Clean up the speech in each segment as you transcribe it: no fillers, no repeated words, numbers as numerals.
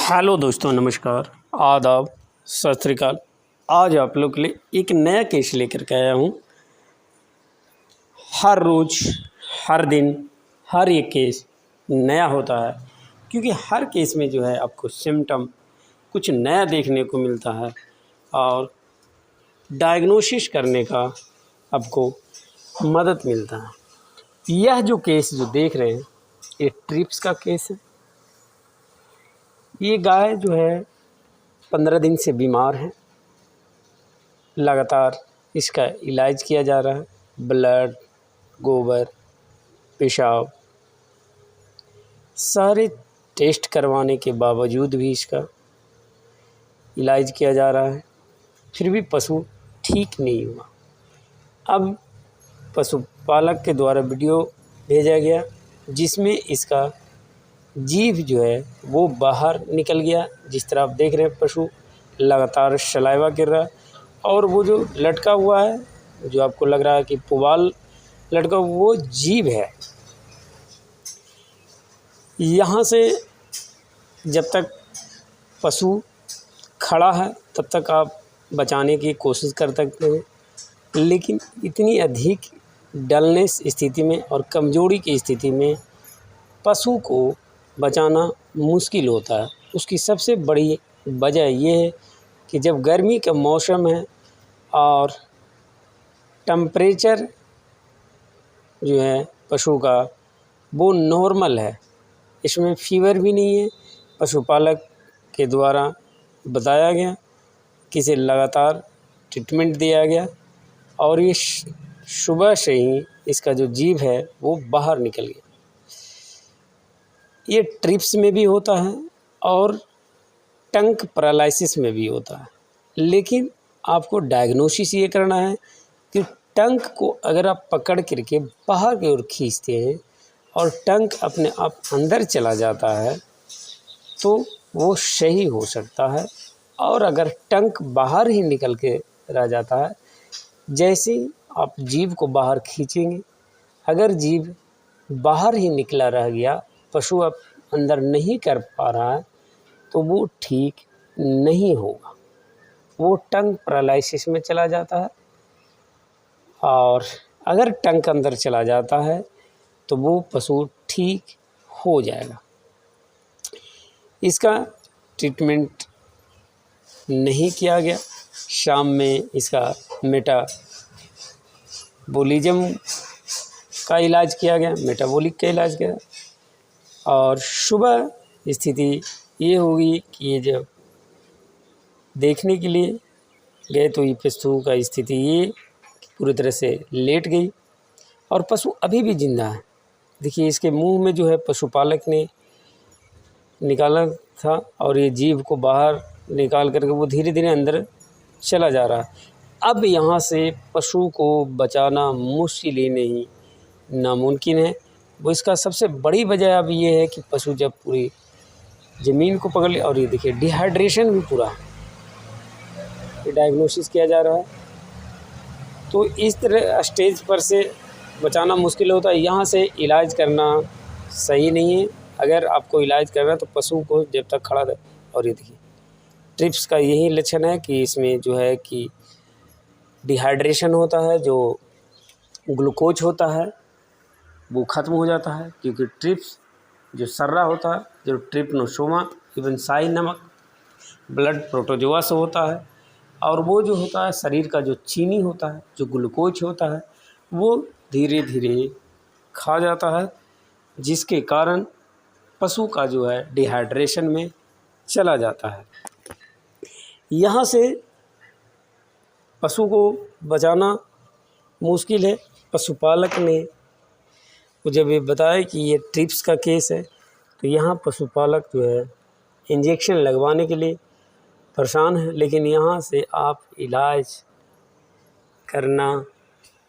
Hello दोस्तों, नमस्कार, आदाब, सत श्री अकाल। आज आप लोग के लिए एक नया केस लेकर के आया हूँ। हर रोज़, हर दिन, हर एक केस नया होता है, क्योंकि हर केस में जो है आपको सिम्टम कुछ नया देखने को मिलता है और डायग्नोसिस करने का आपको मदद मिलता है। यह जो केस जो देख रहे हैं, ये ट्रिप्स का केस है। ये गाय जो है 15 दिन से बीमार है। लगातार इसका इलाज किया जा रहा है। ब्लड, गोबर, पेशाब सारे टेस्ट करवाने के बावजूद भी इसका इलाज किया जा रहा है, फिर भी पशु ठीक नहीं हुआ। अब पशुपालक के द्वारा वीडियो भेजा गया जिसमें इसका जीभ जो है वो बाहर निकल गया। जिस तरह आप देख रहे हैं, पशु लगातार सलाइवा गिर रहा है और वो जो लटका हुआ है, जो आपको लग रहा है कि पुवाल लटका, वो जीभ है। यहाँ से जब तक पशु खड़ा है तब तक आप बचाने की कोशिश कर सकते हैं, लेकिन इतनी अधिक डलनेस स्थिति में और कमज़ोरी की स्थिति में पशु को बचाना मुश्किल होता है। उसकी सबसे बड़ी वजह ये है कि जब गर्मी का मौसम है और टेम्परेचर जो है पशु का वो नॉर्मल है, इसमें फीवर भी नहीं है। पशुपालक के द्वारा बताया गया कि इसे लगातार ट्रीटमेंट दिया गया और ये सुबह से ही इसका जो जीभ है वो बाहर निकल गया। ये ट्रिप्स में भी होता है और टंग पैरालिसिस में भी होता है, लेकिन आपको डायग्नोसिस ये करना है कि टंग को अगर आप पकड़ करके बाहर की ओर खींचते हैं और टंग अपने आप अंदर चला जाता है तो वो सही हो सकता है। और अगर टंग बाहर ही निकल के रह जाता है, जैसे आप जीभ को बाहर खींचेंगे, अगर जीभ बाहर ही निकला रह गया, पशु अब अंदर नहीं कर पा रहा है, तो वो ठीक नहीं होगा, वो टंग पैरालिसिस में चला जाता है। और अगर टंग अंदर चला जाता है तो वो पशु ठीक हो जाएगा। इसका ट्रीटमेंट नहीं किया गया। शाम में इसका मेटाबॉलिज्म का इलाज किया गया, मेटाबॉलिक का इलाज किया, और सुबह स्थिति ये होगी कि ये जब देखने के लिए गए तो ये पशु का स्थिति ये पूरी तरह से लेट गई और पशु अभी भी जिंदा है। देखिए, इसके मुंह में जो है पशुपालक ने निकाला था और ये जीभ को बाहर निकाल करके वो धीरे धीरे अंदर चला जा रहा है। अब यहाँ से पशु को बचाना मुश्किल ही नहीं, नामुमकिन है। वो इसका सबसे बड़ी वजह अब ये है कि पशु जब पूरी ज़मीन को पकड़ ले, और ये देखिए डिहाइड्रेशन भी पूरा है, ये डायग्नोसिस किया जा रहा है। तो इस तरह स्टेज पर से बचाना मुश्किल होता है। यहाँ से इलाज करना सही नहीं है। अगर आपको इलाज करना है तो पशु को जब तक खड़ा रहे। और ये देखिए, ट्रिप्स का यही लक्षण है कि इसमें जो है कि डिहाइड्रेशन होता है, जो ग्लूकोज होता है वो ख़त्म हो जाता है, क्योंकि ट्रिप्स जो सर्रा होता है, जो ट्रिप्नोसोमा इवन साई नमक ब्लड प्रोटोजोआ से होता है, और वो जो होता है शरीर का जो चीनी होता है, जो ग्लूकोज होता है, वो धीरे धीरे खा जाता है, जिसके कारण पशु का जो है डिहाइड्रेशन में चला जाता है। यहाँ से पशु को बचाना मुश्किल है। पशुपालक ने जब ये बताया कि ये ट्रिप्स का केस है, तो यहाँ पशुपालक जो है इंजेक्शन लगवाने के लिए परेशान है, लेकिन यहाँ से आप इलाज करना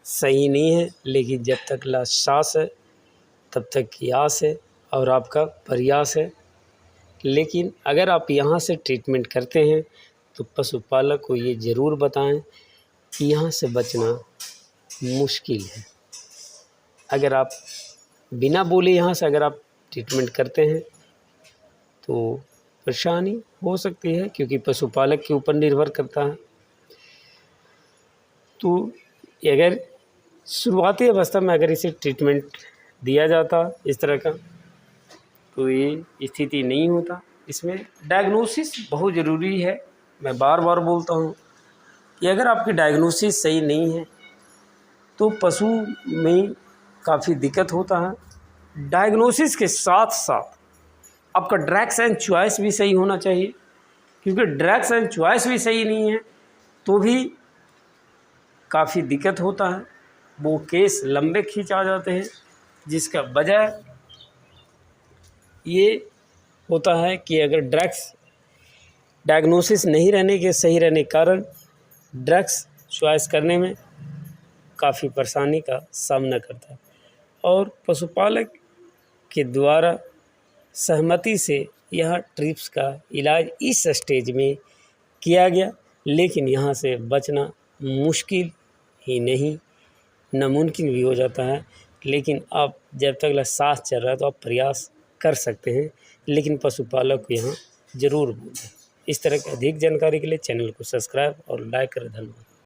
सही नहीं है। लेकिन जब तक सांस है तब तक की आस है और आपका प्रयास है। लेकिन अगर आप यहाँ से ट्रीटमेंट करते हैं तो पशुपालक को ये ज़रूर बताएं कि यहाँ से बचना मुश्किल है। अगर आप बिना बोले यहाँ से अगर आप ट्रीटमेंट करते हैं तो परेशानी हो सकती है, क्योंकि पशुपालक के ऊपर निर्भर करता है। तो अगर शुरुआती अवस्था में अगर इसे ट्रीटमेंट दिया जाता इस तरह का, तो ये स्थिति नहीं होता। इसमें डायग्नोसिस बहुत ज़रूरी है। मैं बार बार बोलता हूँ कि अगर आपकी डायग्नोसिस सही नहीं है तो पशु में काफ़ी दिक्कत होता है। डायग्नोसिस के साथ साथ आपका ड्रग्स एंड चॉइस भी सही होना चाहिए, क्योंकि ड्रग्स एंड चॉइस भी सही नहीं है तो भी काफ़ी दिक्कत होता है। वो केस लंबे खींचा जाते हैं, जिसका वजह ये होता है कि अगर ड्रग्स डायग्नोसिस नहीं रहने के सही रहने के कारण ड्रग्स चॉइस करने में काफ़ी परेशानी का सामना करता है। और पशुपालक के द्वारा सहमति से यह ट्रिप्स का इलाज इस स्टेज में किया गया, लेकिन यहाँ से बचना मुश्किल ही नहीं नामुमकिन भी हो जाता है। लेकिन आप जब तक सांस चल रहा है तो आप प्रयास कर सकते हैं, लेकिन पशुपालक को यहाँ ज़रूर बोलें। इस तरह की अधिक जानकारी के लिए चैनल को सब्सक्राइब और लाइक करें। धन्यवाद।